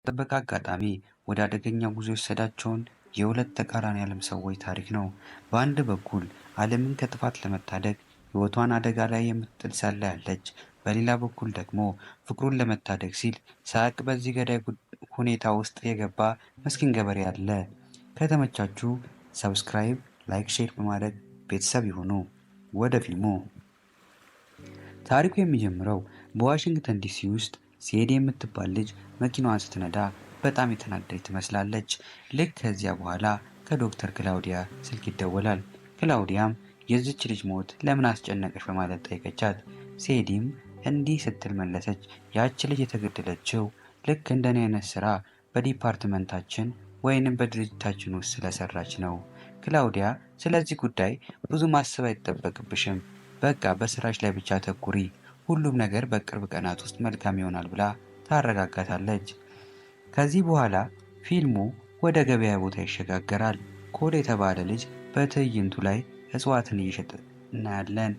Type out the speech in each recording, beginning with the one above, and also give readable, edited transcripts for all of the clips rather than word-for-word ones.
ጠበቃ አጋጣሚ ወደ አደገኛ ጉዞ የወሰዳቸውን የሁለት ተቃራኒ ዓለም ሰዎች ታሪክ ነው። በአንድ በኩል ዓለምን ከጥፋት ለመታደግ ሕይወቷን አደጋ ላይ የምትጥል ሳለ ያለች፣ በሌላ በኩል ደግሞ ፍቅሩን ለመታደግ ሲል ሳያውቅ በዚህ ገዳይ ሁኔታ ውስጥ የገባ መስኪን ገበሬ አለ። ከተመቻችሁ ሰብስክራይብ፣ ላይክ፣ ሼር በማድረግ ቤተሰብ ይሁኑ። ወደ ፊልሙ። ታሪኩ የሚጀምረው በዋሽንግተን ዲሲ ውስጥ ሴዲ የምትባል ልጅ መኪናዋን ስትነዳ በጣም የተናደደች ትመስላለች። ልክ ከዚያ በኋላ ከዶክተር ክላውዲያ ስልክ ይደወላል። ክላውዲያም የዚች ልጅ ሞት ለምን አስጨነቀች በማለት ጠይቀቻት። ሴዲም እንዲህ ስትል መለሰች፣ ያች ልጅ የተገደለችው ልክ እንደኔ አይነት ስራ በዲፓርትመንታችን ወይንም በድርጅታችን ውስጥ ስለሰራች ነው። ክላውዲያ ስለዚህ ጉዳይ ብዙ ማሰብ አይጠበቅብሽም፣ በቃ በስራሽ ላይ ብቻ ተኩሪ፣ ሁሉም ነገር በቅርብ ቀናት ውስጥ መልካም ይሆናል ብላ ታረጋጋታለች። ከዚህ በኋላ ፊልሙ ወደ ገበያ ቦታ ይሸጋገራል። ኮል የተባለ ልጅ በትዕይንቱ ላይ እጽዋትን እየሸጠ እናያለን።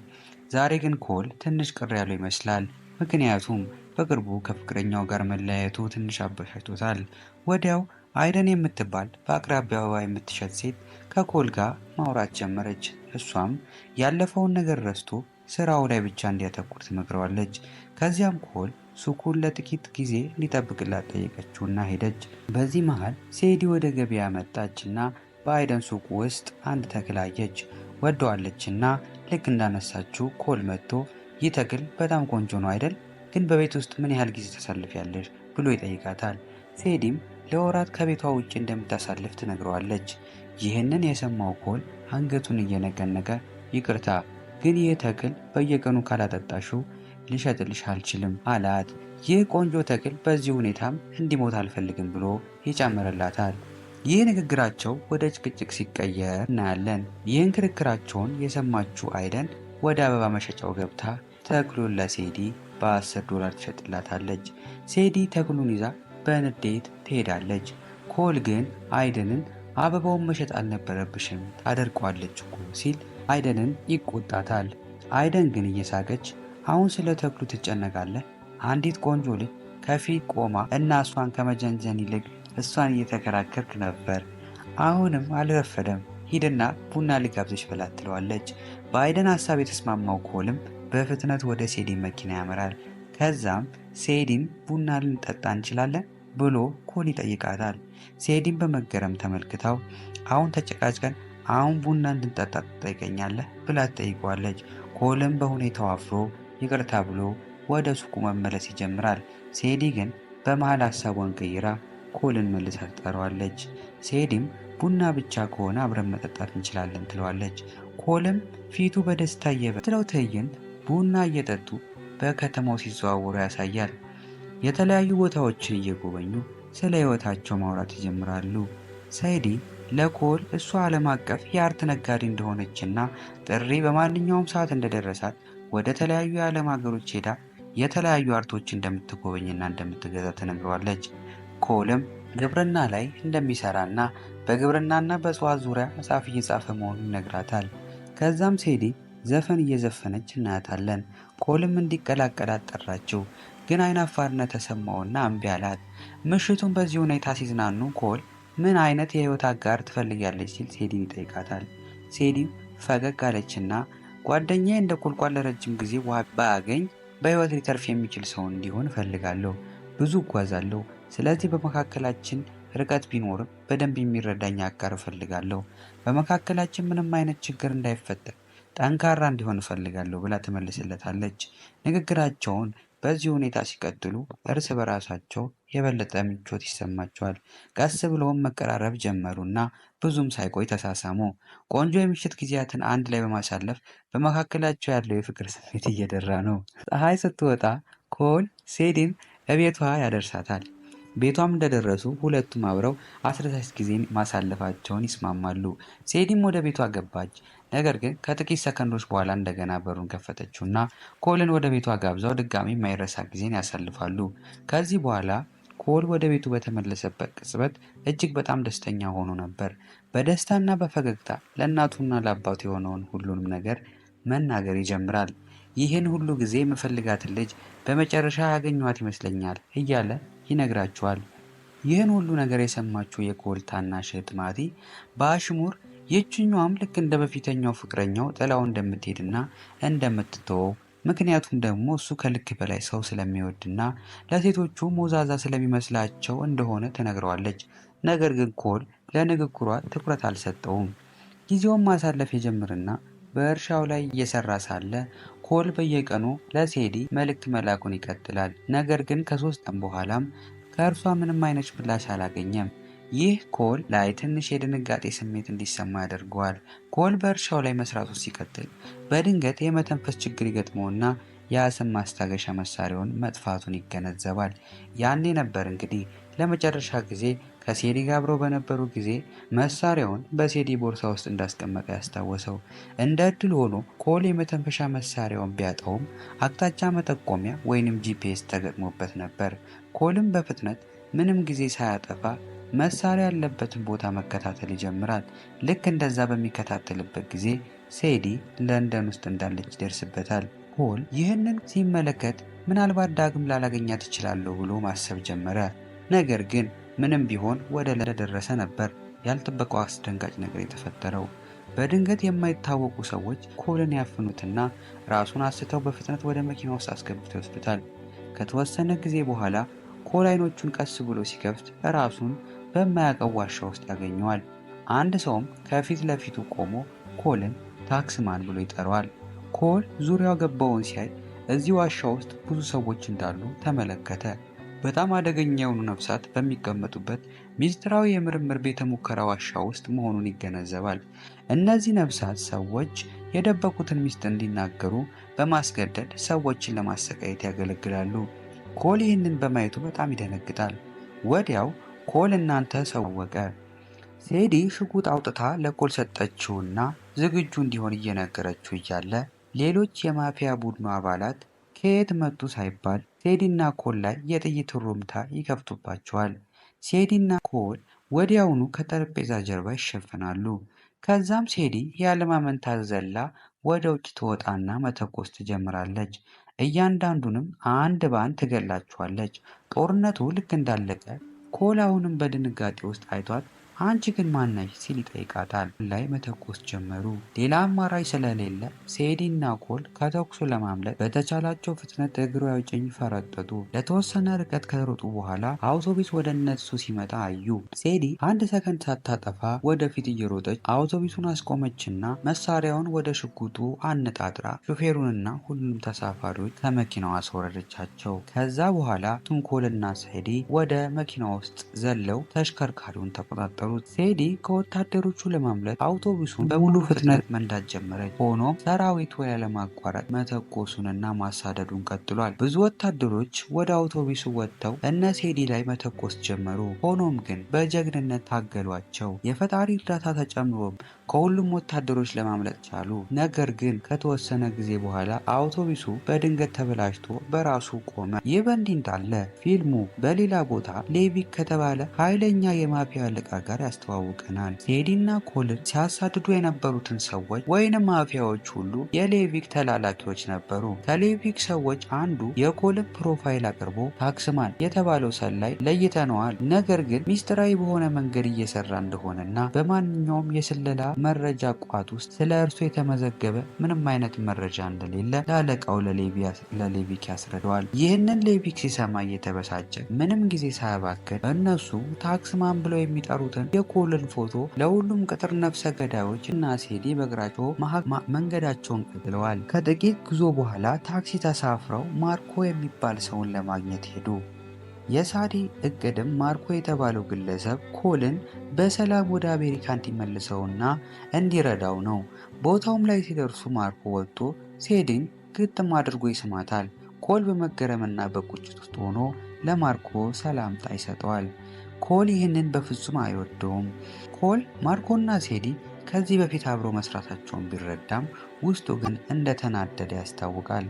ዛሬ ግን ኮል ትንሽ ቅር ያለው ይመስላል። ምክንያቱም በቅርቡ ከፍቅረኛው ጋር መለያየቱ ትንሽ አበሳጭቶታል። ወዲያው አይደን የምትባል በአቅራቢያዋ የምትሸጥ ሴት ከኮል ጋር ማውራት ጀመረች። እሷም ያለፈውን ነገር ረስቶ ስራው ላይ ብቻ እንዲያተኩር ትመክረዋለች። ከዚያም ኮል ሱቁን ለጥቂት ጊዜ እንዲጠብቅላት ጠየቀችውና ሄደች። በዚህ መሃል ሴዲ ወደ ገበያ መጣችና በአይደን ሱቁ ውስጥ አንድ ተክል አየች። ወደዋለችና ልክ እንዳነሳችው ኮል መጥቶ ይህ ተክል በጣም ቆንጆ ነው አይደል? ግን በቤት ውስጥ ምን ያህል ጊዜ ታሳልፊያለሽ ብሎ ይጠይቃታል። ሴዲም ለወራት ከቤቷ ውጭ እንደምታሳልፍ ትነግረዋለች። ይህንን የሰማው ኮል አንገቱን እየነቀነቀ ይቅርታ፣ ግን ይህ ተክል በየቀኑ ካላጠጣሽው ልሸጥልሽ አልችልም አላት። ይህ ቆንጆ ተክል በዚህ ሁኔታም እንዲሞት አልፈልግም ብሎ ይጨምርላታል። ይህ ንግግራቸው ወደ ጭቅጭቅ ሲቀየር እናያለን። ይህን ክርክራቸውን የሰማችው አይደን ወደ አበባ መሸጫው ገብታ ተክሉን ለሴዲ $10 ትሸጥላታለች። ሴዲ ተክሉን ይዛ በንዴት ትሄዳለች። ኮል ግን አይደንን አበባውን መሸጥ አልነበረብሽም ታደርቀዋለች እኮ ሲል አይደንን ይቆጣታል። አይደን ግን እየሳቀች አሁን ስለ ተክሉ ትጨነቃለህ? አንዲት ቆንጆ ልጅ ከፊት ቆማ እና እሷን ከመጀንጀን ይልቅ እሷን እየተከራከርክ ነበር። አሁንም አልረፈደም፣ ሂድና ቡና ልጋብዝሽ ብላት ትለዋለች። በአይደን ሀሳብ የተስማማው ኮልም በፍጥነት ወደ ሴዲ መኪና ያመራል። ከዛም ሴዲን ቡና ልንጠጣ እንችላለን ብሎ ኮል ይጠይቃታል። ሴዲን በመገረም ተመልክታው አሁን ተጨቃጭቀን አሁን ቡና እንድንጠጣ ትጠይቀኛለህ ብላ ትጠይቀዋለች። ኮልም በሁኔታው አፍሮ ይቅርታ ብሎ ወደ ሱቁ መመለስ ይጀምራል። ሴዲ ግን በመሃል ሀሳቧን ቀይራ ኮልን መልሳ ትጠራዋለች። ሴዲም ቡና ብቻ ከሆነ አብረን መጠጣት እንችላለን ትለዋለች። ኮልም ፊቱ በደስታ እየበትለው ትዕይንት ቡና እየጠጡ በከተማው ሲዘዋወሩ ያሳያል። የተለያዩ ቦታዎችን እየጎበኙ ስለ ሕይወታቸው ማውራት ይጀምራሉ። ሴዲ ለኮል እሷ ዓለም አቀፍ የአርት ነጋዴ እንደሆነችና ጥሪ በማንኛውም ሰዓት እንደደረሳት ወደ ተለያዩ የዓለም ሀገሮች ሄዳ የተለያዩ አርቶች እንደምትጎበኝና እንደምትገዛ ትነግረዋለች። ኮልም ግብርና ላይ እንደሚሰራና በግብርናና በእጽዋት ዙሪያ መጽሐፍ እየጻፈ መሆኑን ይነግራታል። ከዛም ሴዲ ዘፈን እየዘፈነች እናያታለን። ኮልም እንዲቀላቀላት ጠራችው፣ ግን አይናፋርነት ተሰማውና እምቢ አላት። ምሽቱን በዚህ ሁኔታ ሲዝናኑ ኮል ምን አይነት የህይወት አጋር ትፈልጊያለች ሲል ሴዲን ይጠይቃታል። ሴዲም ፈገግ አለችና ጓደኛዬ እንደ ቁልቋል ለረጅም ጊዜ ውሃ ባያገኝ በህይወት ሊተርፍ የሚችል ሰው እንዲሆን እፈልጋለሁ። ብዙ እጓዛለሁ። ስለዚህ በመካከላችን ርቀት ቢኖርም በደንብ የሚረዳኝ አጋር እፈልጋለሁ። በመካከላችን ምንም አይነት ችግር እንዳይፈጠር ጠንካራ እንዲሆን እፈልጋለሁ ብላ ትመልስለታለች። ንግግራቸውን በዚህ ሁኔታ ሲቀጥሉ እርስ በራሳቸው የበለጠ ምቾት ይሰማቸዋል። ቀስ ብለውም መቀራረብ ጀመሩና ብዙም ሳይቆይ ተሳሳሙ። ቆንጆ የምሽት ጊዜያትን አንድ ላይ በማሳለፍ በመካከላቸው ያለው የፍቅር ስሜት እየደራ ነው። ፀሐይ ስትወጣ ኮል ሴዲን እቤቷ ያደርሳታል። ቤቷም እንደደረሱ ሁለቱም አብረው አስደሳች ጊዜን ማሳለፋቸውን ይስማማሉ። ሴዲም ወደ ቤቷ ገባች። ነገር ግን ከጥቂት ሰከንዶች በኋላ እንደገና በሩን ከፈተችውና ኮልን ወደ ቤቷ ጋብዛው ድጋሚ የማይረሳ ጊዜን ያሳልፋሉ። ከዚህ በኋላ ኮል ወደ ቤቱ በተመለሰበት ቅጽበት እጅግ በጣም ደስተኛ ሆኖ ነበር። በደስታና በፈገግታ ለእናቱና ለአባቱ የሆነውን ሁሉንም ነገር መናገር ይጀምራል። ይህን ሁሉ ጊዜ የምፈልጋትን ልጅ በመጨረሻ ያገኘኋት ይመስለኛል እያለ ይነግራቸዋል። ይህን ሁሉ ነገር የሰማችው የኮል ታናሽ እህት ማቲ በአሽሙር ይህችኛዋም ልክ እንደ በፊተኛው ፍቅረኛው ጥላው እንደምትሄድና እንደምትተወው ምክንያቱም ደግሞ እሱ ከልክ በላይ ሰው ስለሚወድና ለሴቶቹ ሞዛዛ ስለሚመስላቸው እንደሆነ ትነግረዋለች። ነገር ግን ኮል ለንግግሯ ትኩረት አልሰጠውም። ጊዜውን ማሳለፍ የጀምርና በእርሻው ላይ እየሰራ ሳለ ኮል በየቀኑ ለሴዲ መልእክት መላኩን ይቀጥላል። ነገር ግን ከ3 ቀን በኋላም ከእርሷ ምንም አይነት ምላሽ አላገኘም። ይህ ኮል ላይ ትንሽ የድንጋጤ ስሜት እንዲሰማ ያደርገዋል። ኮል በእርሻው ላይ መስራቱ ሲቀጥል በድንገት የመተንፈስ ችግር ይገጥመውና የአስም ማስታገሻ መሳሪያውን መጥፋቱን ይገነዘባል። ያኔ ነበር እንግዲህ ለመጨረሻ ጊዜ ከሴዲ ጋር አብረው በነበሩ ጊዜ መሳሪያውን በሴዲ ቦርሳ ውስጥ እንዳስቀመጠ ያስታወሰው። እንደ እድል ሆኖ ኮል የመተንፈሻ መሳሪያውን ቢያጣውም አቅጣጫ መጠቆሚያ ወይንም ጂፒኤስ ተገጥሞበት ነበር። ኮልም በፍጥነት ምንም ጊዜ ሳያጠፋ መሳሪያ ያለበትን ቦታ መከታተል ይጀምራል። ልክ እንደዛ በሚከታተልበት ጊዜ ሴዲ ለንደን ውስጥ እንዳለች ይደርስበታል። ኮል ይህንን ሲመለከት ምናልባት ዳግም ላላገኛት እችላለሁ ብሎ ማሰብ ጀመረ። ነገር ግን ምንም ቢሆን ወደ ለደረሰ ነበር ያልጠበቀው አስደንጋጭ ነገር የተፈጠረው። በድንገት የማይታወቁ ሰዎች ኮልን ያፍኑትና ራሱን አስተው በፍጥነት ወደ መኪና ውስጥ አስገብተው ይወስዱታል። ከተወሰነ ጊዜ በኋላ ኮል አይኖቹን ቀስ ብሎ ሲከፍት ራሱን በማያውቀው ዋሻ ውስጥ ያገኘዋል። አንድ ሰውም ከፊት ለፊቱ ቆሞ ኮልን ታክስማን ብሎ ይጠራዋል። ኮል ዙሪያው ገባውን ሲያይ እዚህ ዋሻ ውስጥ ብዙ ሰዎች እንዳሉ ተመለከተ። በጣም አደገኛ የሆኑ ነፍሳት በሚቀመጡበት ሚስጥራዊ የምርምር ቤተ ሙከራ ዋሻ ውስጥ መሆኑን ይገነዘባል። እነዚህ ነፍሳት ሰዎች የደበቁትን ሚስጥር እንዲናገሩ በማስገደድ ሰዎችን ለማሰቃየት ያገለግላሉ። ኮል ይህንን በማየቱ በጣም ይደነግጣል። ወዲያው ኮል እናንተ ሰወቀ። ሴዲ ሽጉጥ አውጥታ ለኮል ሰጠችውና ዝግጁ እንዲሆን እየነገረችው እያለ ሌሎች የማፊያ ቡድኑ አባላት ከየት መጡ ሳይባል ሴዲና ኮል ላይ የጥይት ሩምታ ይከፍቱባቸዋል። ሴዲና ኮል ወዲያውኑ ከጠረጴዛ ጀርባ ይሸፈናሉ። ከዛም ሴዲ ያለማመንታት ዘላ ወደ ውጭ ትወጣና መተኮስ ትጀምራለች። እያንዳንዱንም አንድ ባንድ ትገላቸዋለች። ጦርነቱ ልክ እንዳለቀ ኮል አሁንም በድንጋጤ ውስጥ አይቷት አንቺ ግን ማነሽ ሲል ይጠይቃታል። ላይ መተኮስ ጀመሩ። ሌላ አማራጭ ስለሌለ ሴዲና ኮል ከተኩሱ ለማምለጥ በተቻላቸው ፍጥነት እግሩ ያውጭኝ ፈረጠጡ። ለተወሰነ ርቀት ከሮጡ በኋላ አውቶቡስ ወደ እነሱ ሲመጣ አዩ። ሴዲ አንድ ሰከንድ ሳታጠፋ ወደፊት እየሮጠች አውቶቡሱን አስቆመችና መሳሪያውን ወደ ሽጉጡ አነጣጥራ ሾፌሩንና ሁሉንም ተሳፋሪዎች ከመኪናው አስወረደቻቸው። ከዛ በኋላ ኮልና ሴዲ ወደ መኪና ውስጥ ዘለው ተሽከርካሪውን ተቆጣጠሩ። ሴዲ ከወታደሮቹ ለማምለጥ አውቶቡሱን በሙሉ ፍጥነት መንዳት ጀመረች። ሆኖም ሰራዊቱ ያለማቋረጥ መተኮሱንና ማሳደዱን ቀጥሏል። ብዙ ወታደሮች ወደ አውቶቡሱ ወጥተው እነ ሴዲ ላይ መተኮስ ጀመሩ። ሆኖም ግን በጀግንነት ታገሏቸው። የፈጣሪ እርዳታ ተጨምሮ ከሁሉም ወታደሮች ለማምለጥ ቻሉ። ነገር ግን ከተወሰነ ጊዜ በኋላ አውቶቡሱ በድንገት ተበላሽቶ በራሱ ቆመ። ይህ በእንዲህ እንዳለ ፊልሙ በሌላ ቦታ ሌቪክ ከተባለ ኃይለኛ የማፊያ አለቃ ጋር ያስተዋውቀናል። ሴዲና ኮልን ሲያሳድዱ የነበሩትን ሰዎች ወይንም ማፊያዎች ሁሉ የሌቪክ ተላላኪዎች ነበሩ። ከሌቪክ ሰዎች አንዱ የኮልን ፕሮፋይል አቅርቦ ታክስማን የተባለው ሰላይ ለይተነዋል፣ ነገር ግን ሚስጥራዊ በሆነ መንገድ እየሰራ እንደሆነና በማንኛውም የስለላ መረጃ ቋት ውስጥ ስለ እርሱ የተመዘገበ ምንም አይነት መረጃ እንደሌለ ለአለቃው ለሌቪክ ያስረዳዋል። ይህንን ሌቪክ ሲሰማ እየተበሳጨ ምንም ጊዜ ሳያባክን እነሱ ታክስማን ብለው የሚጠሩትን የኮልን ፎቶ ለሁሉም ቅጥር ነፍሰ ገዳዮች እና ሴዲ በእግራቸው መንገዳቸውን ቀጥለዋል። ከጥቂት ጉዞ በኋላ ታክሲ ተሳፍረው ማርኮ የሚባል ሰውን ለማግኘት ሄዱ። የሳዲ እቅድም ማርኮ የተባለው ግለሰብ ኮልን በሰላም ወደ አሜሪካ እንዲመልሰውና እንዲረዳው ነው። ቦታውም ላይ ሲደርሱ ማርኮ ወጥቶ ሴዲን ግጥም አድርጎ ይስማታል። ኮል በመገረምና በቁጭት ውስጥ ሆኖ ለማርኮ ሰላምታ ይሰጠዋል። ኮል ይህንን በፍጹም አይወደውም። ኮል ማርኮና ሴዲ ከዚህ በፊት አብሮ መስራታቸውን ቢረዳም ውስጡ ግን እንደተናደደ ያስታውቃል።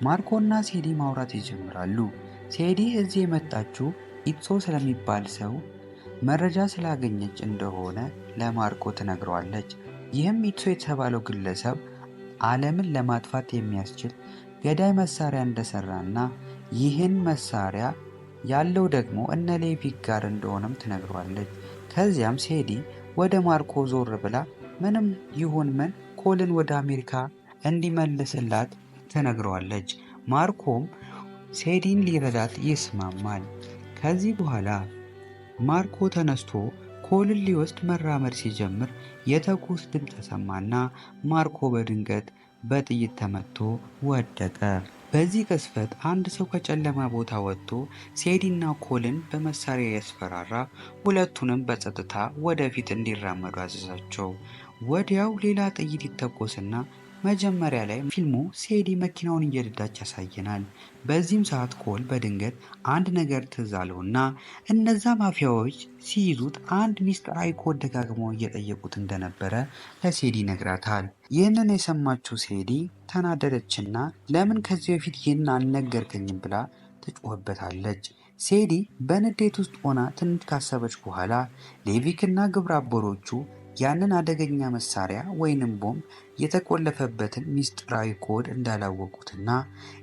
ማርኮና ሴዲ ማውራት ይጀምራሉ። ሴዲ እዚህ የመጣችው ኢትሶ ስለሚባል ሰው መረጃ ስላገኘች እንደሆነ ለማርኮ ትነግረዋለች። ይህም ኢትሶ የተባለው ግለሰብ ዓለምን ለማጥፋት የሚያስችል ገዳይ መሳሪያ እንደሰራና ይህን መሳሪያ ያለው ደግሞ እነ ሌቪክ ጋር እንደሆነም ትነግሯለች። ከዚያም ሴዲ ወደ ማርኮ ዞር ብላ ምንም ይሁን ምን ኮልን ወደ አሜሪካ እንዲመልስላት ትነግረዋለች። ማርኮም ሴዲን ሊረዳት ይስማማል። ከዚህ በኋላ ማርኮ ተነስቶ ኮልን ሊወስድ መራመድ ሲጀምር የተኩስ ድምፅ ተሰማና ማርኮ በድንገት በጥይት ተመቶ ወደቀ። በዚህ ቅጽበት አንድ ሰው ከጨለማ ቦታ ወጥቶ ሴዲና ኮልን በመሳሪያ ያስፈራራ ሁለቱንም በጸጥታ ወደፊት እንዲራመዱ አዘዛቸው። ወዲያው ሌላ ጥይት ይተኮስና መጀመሪያ ላይ ፊልሙ ሴዲ መኪናውን እየነዳች ያሳየናል። በዚህም ሰዓት ኮል በድንገት አንድ ነገር ትዝ አለውና እነዛ ማፊያዎች ሲይዙት አንድ ሚስጥራዊ ኮድ ደጋግመው እየጠየቁት እንደነበረ ለሴዲ ይነግራታል። ይህንን የሰማችው ሴዲ ተናደደችና ለምን ከዚህ በፊት ይህን አልነገርከኝም ብላ ትጮህበታለች። ሴዲ በንዴት ውስጥ ሆና ትንሽ ካሰበች በኋላ ሌቪክና ግብረ አበሮቹ ያንን አደገኛ መሳሪያ ወይንም ቦምብ የተቆለፈበትን ሚስጥራዊ ኮድ እንዳላወቁትና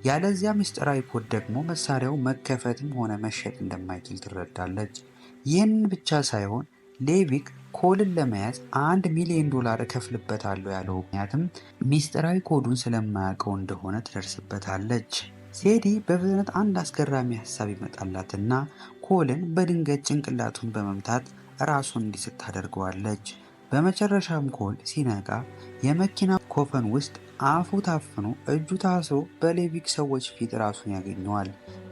ያለዚያ ሚስጥራዊ ኮድ ደግሞ መሳሪያው መከፈትም ሆነ መሸጥ እንደማይችል ትረዳለች። ይህንን ብቻ ሳይሆን ሌቪክ ኮልን ለመያዝ $1 ሚሊዮን እከፍልበታለሁ ያለው ምክንያትም ሚስጥራዊ ኮዱን ስለማያውቀው እንደሆነ ትደርስበታለች። ሴዲ በፍጥነት አንድ አስገራሚ ሀሳብ ይመጣላትና ኮልን በድንገት ጭንቅላቱን በመምታት ራሱን እንዲስት ታደርገዋለች። በመጨረሻም ኮል ሲነቃ የመኪና ኮፈን ውስጥ አፉ ታፍኖ እጁ ታስሮ በሌቪክ ሰዎች ፊት ራሱን ያገኘዋል።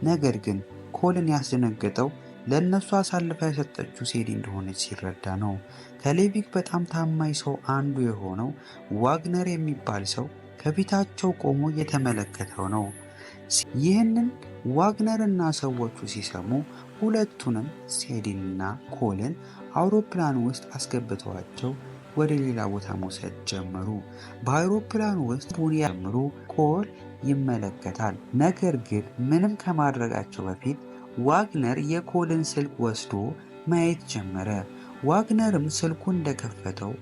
ነገር ግን ኮልን ያስደነገጠው ለእነሱ አሳልፋ የሰጠችው ሴዲ እንደሆነች ሲረዳ ነው። ከሌቪክ በጣም ታማኝ ሰው አንዱ የሆነው ዋግነር የሚባል ሰው ከፊታቸው ቆሞ እየተመለከተው ነው። ይህንን ዋግነርና ሰዎቹ ሲሰሙ ሁለቱንም ሴዲንና ኮልን አውሮፕላን ውስጥ አስገብተዋቸው ወደ ሌላ ቦታ መውሰድ ጀመሩ። በአውሮፕላን ውስጥ ቡኒ ጀምሮ ኮል ይመለከታል። ነገር ግን ምንም ከማድረጋቸው በፊት ዋግነር የኮልን ስልክ ወስዶ ማየት ጀመረ። ዋግነርም ስልኩን እንደከፈተው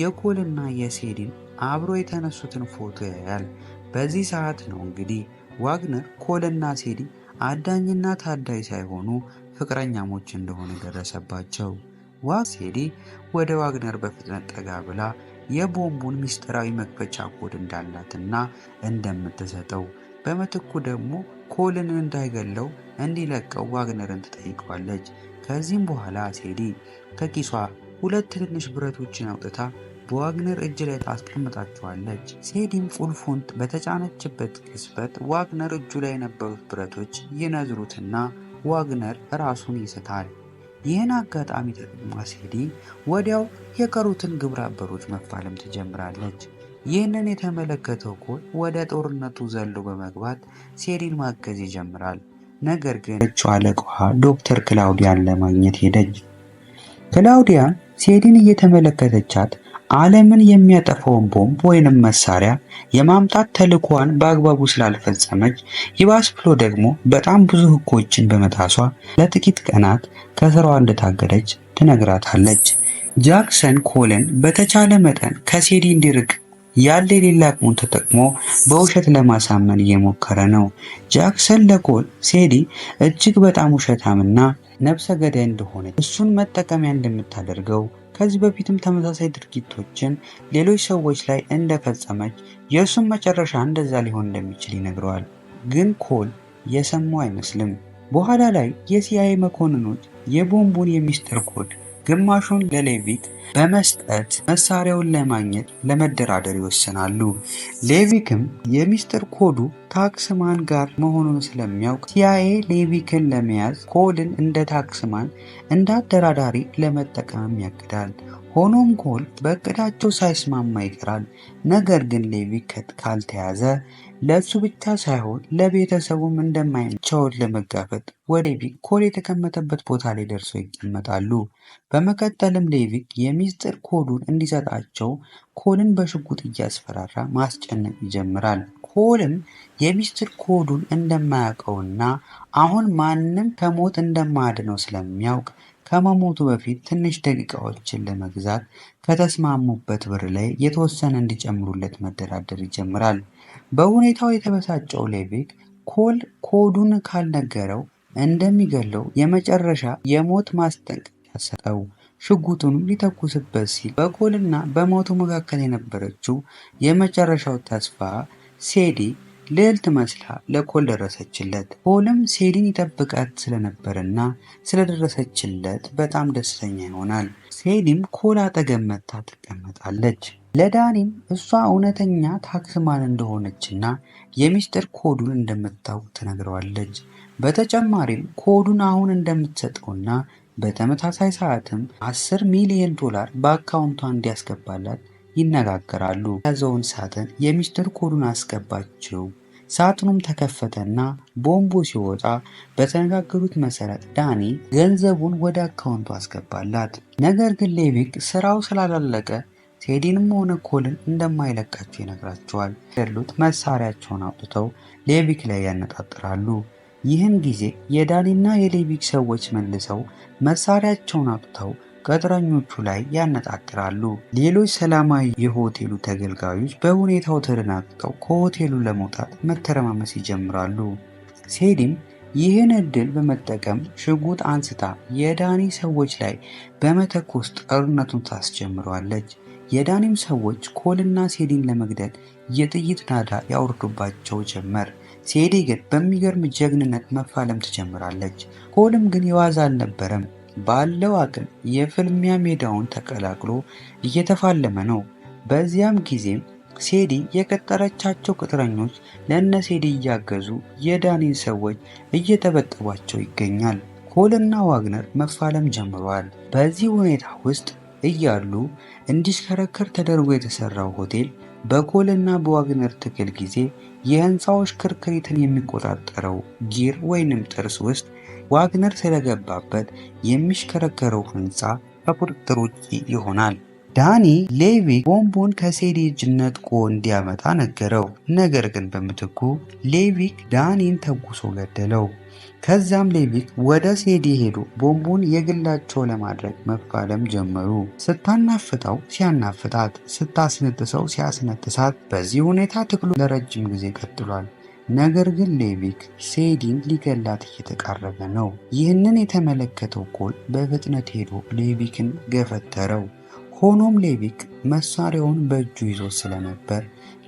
የኮልና የሴዲን አብሮ የተነሱትን ፎቶ ያያል። በዚህ ሰዓት ነው እንግዲህ ዋግነር ኮልና ሴዲ አዳኝና ታዳይ ሳይሆኑ ፍቅረኛሞች እንደሆኑ ደረሰባቸው። ሴዲ ወደ ዋግነር በፍጥነት ጠጋ ብላ የቦምቡን ምስጢራዊ መክፈቻ ኮድ እንዳላትና እንደምትሰጠው በምትኩ ደግሞ ኮልን እንዳይገለው እንዲለቀው ዋግነርን ትጠይቀዋለች። ከዚህም በኋላ ሴዲ ከኪሷ 2 ትንንሽ ብረቶችን አውጥታ በዋግነር እጅ ላይ ታስቀምጣቸዋለች። ሴዲም ቁልፉን በተጫነችበት ቅጽበት ዋግነር እጁ ላይ የነበሩት ብረቶች ይነዝሩትና ዋግነር ራሱን ይስታል። ይህን አጋጣሚ ተጠቅማ ሴዲ ወዲያው የቀሩትን ግብረ አበሮች መፋለም ትጀምራለች። ይህንን የተመለከተው ኮል ወደ ጦርነቱ ዘሎ በመግባት ሴዲን ማገዝ ይጀምራል። ነገር ግን አለቃዋ ዶክተር ክላውዲያን ለማግኘት ሄደች። ክላውዲያን ሴዲን እየተመለከተቻት ዓለምን የሚያጠፋውን ቦምብ ወይንም መሳሪያ የማምጣት ተልዕኮዋን በአግባቡ ስላልፈጸመች ይባስ ብሎ ደግሞ በጣም ብዙ ሕጎችን በመጣሷ ለጥቂት ቀናት ከስራዋ እንደታገደች ትነግራታለች። ጃክሰን ኮልን በተቻለ መጠን ከሴዲ እንዲርቅ ያለ የሌላ አቅሙን ተጠቅሞ በውሸት ለማሳመን እየሞከረ ነው። ጃክሰን ለኮል ሴዲ እጅግ በጣም ውሸታምና ነፍሰ ገዳይ እንደሆነ እሱን መጠቀሚያ እንደምታደርገው ከዚህ በፊትም ተመሳሳይ ድርጊቶችን ሌሎች ሰዎች ላይ እንደፈጸመች የእሱም መጨረሻ እንደዛ ሊሆን እንደሚችል ይነግረዋል። ግን ኮል የሰማው አይመስልም። በኋላ ላይ የሲአይኤ መኮንኖች የቦምቡን የሚስጥር ኮድ ግማሹን ለሌቪክ በመስጠት መሳሪያውን ለማግኘት ለመደራደር ይወስናሉ። ሌቪክም የሚስጥር ኮዱ ታክስማን ጋር መሆኑን ስለሚያውቅ ሲአይኤ ሌቪክን ለመያዝ ኮልን እንደ ታክስማን እንደ አደራዳሪ ለመጠቀም ያቅዳል። ሆኖም ኮል በእቅዳቸው ሳይስማማ ይቀራል። ነገር ግን ሌቪክ ካልተያዘ ለሱ ብቻ ሳይሆን ለቤተሰቡም እንደማይቻውን ለመጋፈጥ ወደ ሌቪክ ኮል የተቀመጠበት ቦታ ላይ ደርሰው ይቀመጣሉ። በመቀጠልም ሌቪክ የሚስጥር ኮዱን እንዲሰጣቸው ኮልን በሽጉጥ እያስፈራራ ማስጨነቅ ይጀምራል። ኮልም የሚስጥር ኮዱን እንደማያውቀውና አሁን ማንም ከሞት እንደማያድነው ስለሚያውቅ ከመሞቱ በፊት ትንሽ ደቂቃዎችን ለመግዛት ከተስማሙበት ብር ላይ የተወሰነ እንዲጨምሩለት መደራደር ይጀምራል። በሁኔታው የተበሳጨው ሌቪክ ኮል ኮዱን ካልነገረው እንደሚገለው የመጨረሻ የሞት ማስጠንቀቂያ ሰጠው። ሽጉጡንም ሊተኩስበት ሲል በኮልና በሞቱ መካከል የነበረችው የመጨረሻው ተስፋ ሴዲ ልዕልት መስላ ለኮል ደረሰችለት። ኮልም ሴዲን ይጠብቃት ስለነበርና ስለደረሰችለት በጣም ደስተኛ ይሆናል። ሴዲም ኮል አጠገብ መታ ትቀመጣለች። ለዳኒም እሷ እውነተኛ ታክስማን እንደሆነችና የሚስጥር ኮዱን እንደምታውቅ ትነግረዋለች። በተጨማሪም ኮዱን አሁን እንደምትሰጠውና በተመሳሳይ ሰዓትም 10 ሚሊዮን ዶላር በአካውንቷ እንዲያስገባላት ይነጋገራሉ። ያዘውን ሳጥን የሚስጥር ኮዱን አስገባችው። ሳጥኑም ተከፈተና ቦምቡ ሲወጣ በተነጋገሩት መሰረት ዳኒ ገንዘቡን ወደ አካውንቱ አስገባላት። ነገር ግን ሌቪክ ስራው ስላላለቀ ሴዲንም ሆነ ኮልን እንደማይለቃቸው ይነግራቸዋል። ያሉት መሳሪያቸውን አውጥተው ሌቪክ ላይ ያነጣጥራሉ። ይህን ጊዜ የዳኒና የሌቪክ ሰዎች መልሰው መሳሪያቸውን አውጥተው ቅጥረኞቹ ላይ ያነጣጥራሉ። ሌሎች ሰላማዊ የሆቴሉ ተገልጋዮች በሁኔታው ተደናግጠው ከሆቴሉ ለመውጣት መተረማመስ ይጀምራሉ። ሴዲም ይህን እድል በመጠቀም ሽጉጥ አንስታ የዳኒ ሰዎች ላይ በመተኮስ ጦርነቱን ታስጀምረዋለች። የዳኒም ሰዎች ኮልና ሴዲን ለመግደል የጥይት ናዳ ያወርዱባቸው ጀመር። ሴዲ ግን በሚገርም ጀግንነት መፋለም ትጀምራለች። ኮልም ግን የዋዛ አልነበረም። ባለው አቅም የፍልሚያ ሜዳውን ተቀላቅሎ እየተፋለመ ነው። በዚያም ጊዜም ሴዲ የቀጠረቻቸው ቅጥረኞች ለነ ሴዲ እያገዙ የዳኒን ሰዎች እየተበጠቧቸው ይገኛል። ኮልና ዋግነር መፋለም ጀምረዋል። በዚህ ሁኔታ ውስጥ እያሉ እንዲሽከረከር ተደርጎ የተሰራው ሆቴል በኮልና በዋግነር ትግል ጊዜ የህንፃዎች ክርክሪትን የሚቆጣጠረው ጊር ወይንም ጥርስ ውስጥ ዋግነር ስለገባበት የሚሽከረከረው ህንፃ ከቁጥጥር ውጭ ይሆናል። ዳኒ ሌቪክ ቦምቡን ከሴዲ እጅ ነጥቆ እንዲያመጣ ነገረው። ነገር ግን በምትኩ ሌቪክ ዳኒን ተኩሶ ገደለው። ከዛም ሌቪክ ወደ ሴዲ ሄዶ ቦምቡን የግላቸው ለማድረግ መፋለም ጀመሩ። ስታናፍጠው ሲያናፍጣት፣ ስታስነጥሰው ሲያስነጥሳት፣ በዚህ ሁኔታ ትግሉ ለረጅም ጊዜ ቀጥሏል። ነገር ግን ሌቪክ ሴዲን ሊገላት እየተቃረበ ነው። ይህንን የተመለከተው ኮል በፍጥነት ሄዶ ሌቪክን ገፈተረው። ሆኖም ሌቪክ መሳሪያውን በእጁ ይዞ ስለነበር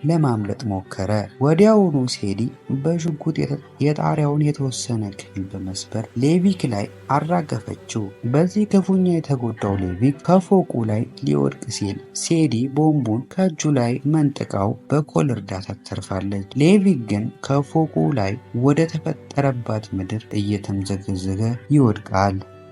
ለማምለጥ ሞከረ። ወዲያውኑ ሴዲ በሽጉጥ የጣሪያውን የተወሰነ ክፍል በመስበር ሌቪክ ላይ አራገፈችው። በዚህ ክፉኛ የተጎዳው ሌቪክ ከፎቁ ላይ ሊወድቅ ሲል ሴዲ ቦምቡን ከእጁ ላይ መንጥቃው በኮል እርዳታ ተርፋለች። ሌቪክ ግን ከፎቁ ላይ ወደ ተፈጠረባት ምድር እየተምዘገዘገ ይወድቃል።